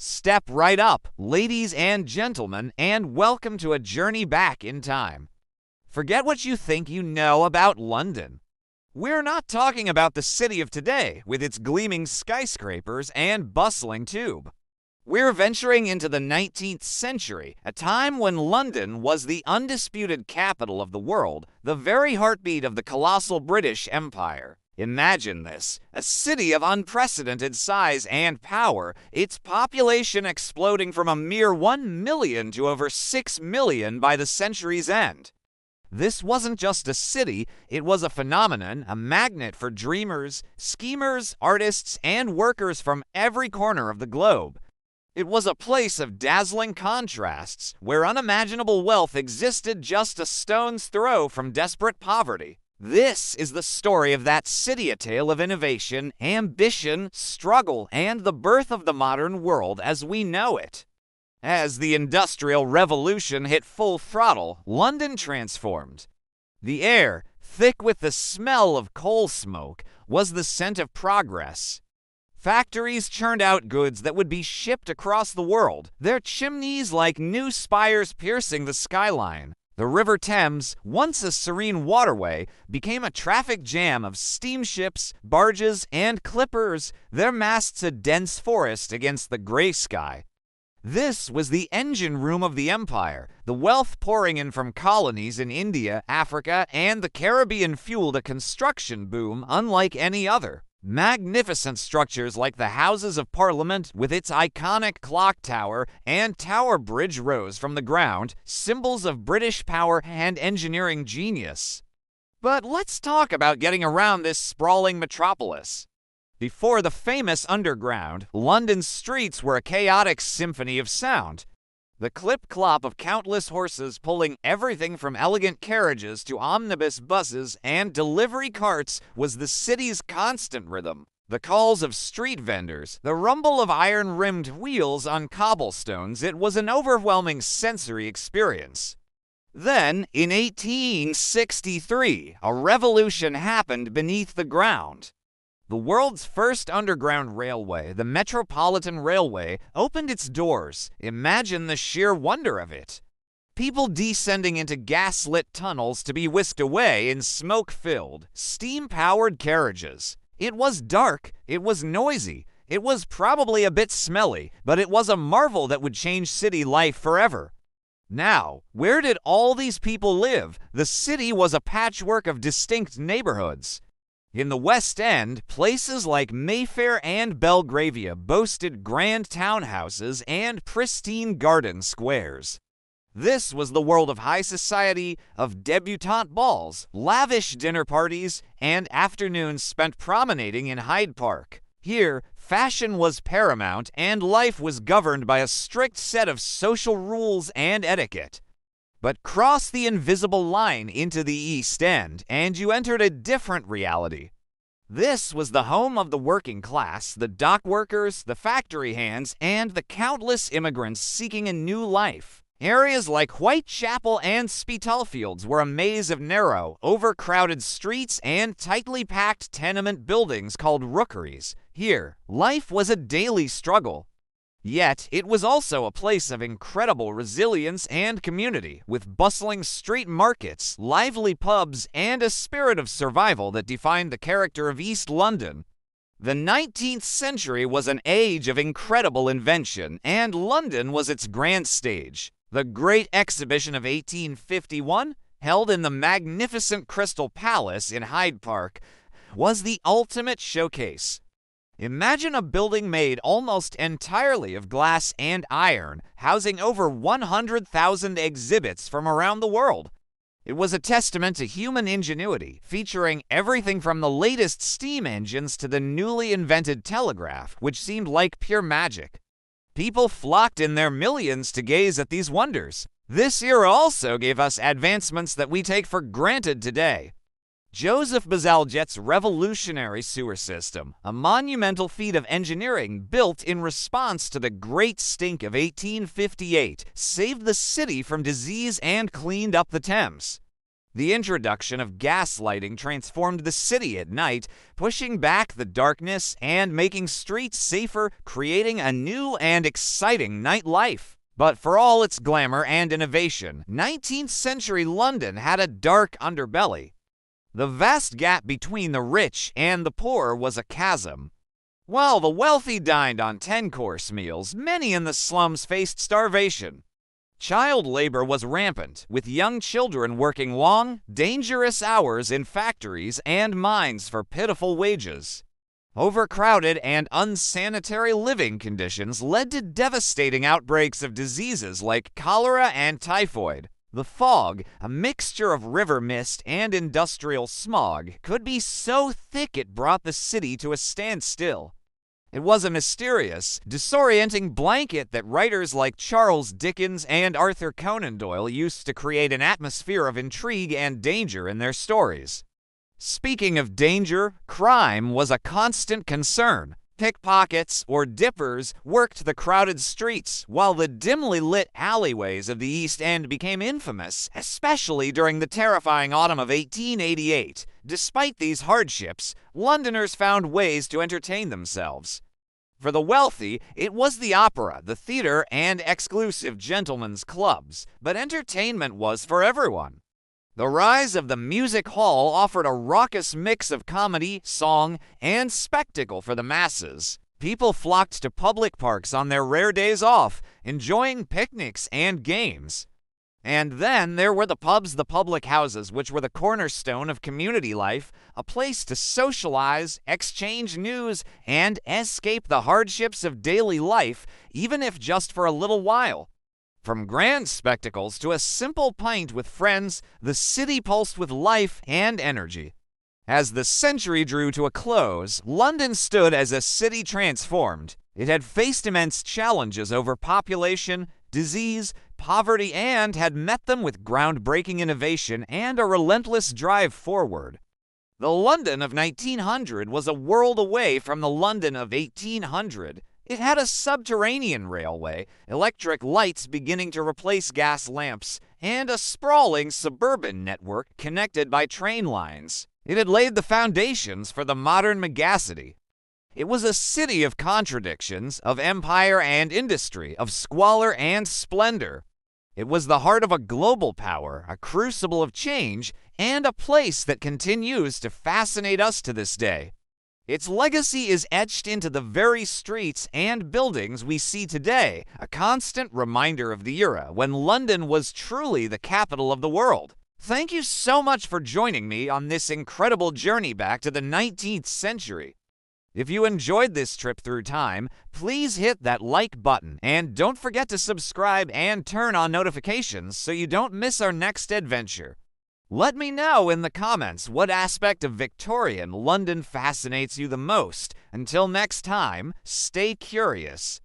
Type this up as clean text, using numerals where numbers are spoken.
Step right up, ladies and gentlemen, and welcome to a journey back in time. Forget what you think you know about London. We're not talking about the city of today with its gleaming skyscrapers and bustling tube. We're venturing into the 19th century, a time when London was the undisputed capital of the world, the very heartbeat of the colossal British Empire. Imagine this, a city of unprecedented size and power, its population exploding from a mere 1 million to over 6 million by the century's end. This wasn't just a city, it was a phenomenon, a magnet for dreamers, schemers, artists, and workers from every corner of the globe. It was a place of dazzling contrasts, where unimaginable wealth existed just a stone's throw from desperate poverty. This is the story of that city, a tale of innovation, ambition, struggle, and the birth of the modern world as we know it. As the Industrial Revolution hit full throttle, London transformed. The air, thick with the smell of coal smoke, was the scent of progress. Factories churned out goods that would be shipped across the world, their chimneys like new spires piercing the skyline. The River Thames, once a serene waterway, became a traffic jam of steamships, barges, and clippers, their masts a dense forest against the gray sky. This was the engine room of the empire. The wealth pouring in from colonies in India, Africa, and the Caribbean fueled a construction boom unlike any other. Magnificent structures like the Houses of Parliament with its iconic clock tower and Tower Bridge rose from the ground, symbols of British power and engineering genius. But let's talk about getting around this sprawling metropolis. Before the famous Underground, London's streets were a chaotic symphony of sound. The clip-clop of countless horses pulling everything from elegant carriages to omnibus buses and delivery carts was the city's constant rhythm. The calls of street vendors, the rumble of iron-rimmed wheels on cobblestones, it was an overwhelming sensory experience. Then, in 1863, a revolution happened beneath the ground. The world's first underground railway, the Metropolitan Railway, opened its doors. Imagine the sheer wonder of it. People descending into gas-lit tunnels to be whisked away in smoke-filled, steam-powered carriages. It was dark, it was noisy, it was probably a bit smelly, but it was a marvel that would change city life forever. Now, where did all these people live? The city was a patchwork of distinct neighborhoods. In the West End, places like Mayfair and Belgravia boasted grand townhouses and pristine garden squares. This was the world of high society, of debutante balls, lavish dinner parties, and afternoons spent promenading in Hyde Park. Here, fashion was paramount and life was governed by a strict set of social rules and etiquette. But cross the invisible line into the East End, and you entered a different reality. This was the home of the working class, the dock workers, the factory hands, and the countless immigrants seeking a new life. Areas like Whitechapel and Spitalfields were a maze of narrow, overcrowded streets and tightly packed tenement buildings called rookeries. Here, life was a daily struggle. Yet, it was also a place of incredible resilience and community, with bustling street markets, lively pubs, and a spirit of survival that defined the character of East London. The 19th century was an age of incredible invention, and London was its grand stage. The Great Exhibition of 1851, held in the magnificent Crystal Palace in Hyde Park, was the ultimate showcase. Imagine a building made almost entirely of glass and iron, housing over 100,000 exhibits from around the world. It was a testament to human ingenuity, featuring everything from the latest steam engines to the newly invented telegraph, which seemed like pure magic. People flocked in their millions to gaze at these wonders. This era also gave us advancements that we take for granted today. Joseph Bazalgette's revolutionary sewer system, a monumental feat of engineering built in response to the Great Stink of 1858, saved the city from disease and cleaned up the Thames. The introduction of gas lighting transformed the city at night, pushing back the darkness and making streets safer, creating a new and exciting nightlife. But for all its glamour and innovation, 19th century London had a dark underbelly. The vast gap between the rich and the poor was a chasm. While the wealthy dined on 10-course meals, many in the slums faced starvation. Child labor was rampant, with young children working long, dangerous hours in factories and mines for pitiful wages. Overcrowded and unsanitary living conditions led to devastating outbreaks of diseases like cholera and typhoid. The fog, a mixture of river mist and industrial smog, could be so thick it brought the city to a standstill. It was a mysterious, disorienting blanket that writers like Charles Dickens and Arthur Conan Doyle used to create an atmosphere of intrigue and danger in their stories. Speaking of danger, crime was a constant concern. Pickpockets or dippers worked the crowded streets, while the dimly lit alleyways of the East End became infamous, especially during the terrifying autumn of 1888. Despite these hardships, Londoners found ways to entertain themselves. For the wealthy, it was the opera, the theater, and exclusive gentlemen's clubs, but entertainment was for everyone. The rise of the music hall offered a raucous mix of comedy, song, and spectacle for the masses. People flocked to public parks on their rare days off, enjoying picnics and games. And then there were the pubs, the public houses, which were the cornerstone of community life, a place to socialize, exchange news, and escape the hardships of daily life, even if just for a little while. From grand spectacles to a simple pint with friends, the city pulsed with life and energy. As the century drew to a close, London stood as a city transformed. It had faced immense challenges over population, disease, poverty, and had met them with groundbreaking innovation and a relentless drive forward. The London of 1900 was a world away from the London of 1800. It had a subterranean railway, electric lights beginning to replace gas lamps, and a sprawling suburban network connected by train lines. It had laid the foundations for the modern megacity. It was a city of contradictions, of empire and industry, of squalor and splendor. It was the heart of a global power, a crucible of change, and a place that continues to fascinate us to this day. Its legacy is etched into the very streets and buildings we see today, a constant reminder of the era when London was truly the capital of the world. Thank you so much for joining me on this incredible journey back to the 19th century. If you enjoyed this trip through time, please hit that like button and don't forget to subscribe and turn on notifications so you don't miss our next adventure. Let me know in the comments what aspect of Victorian London fascinates you the most. Until next time, stay curious.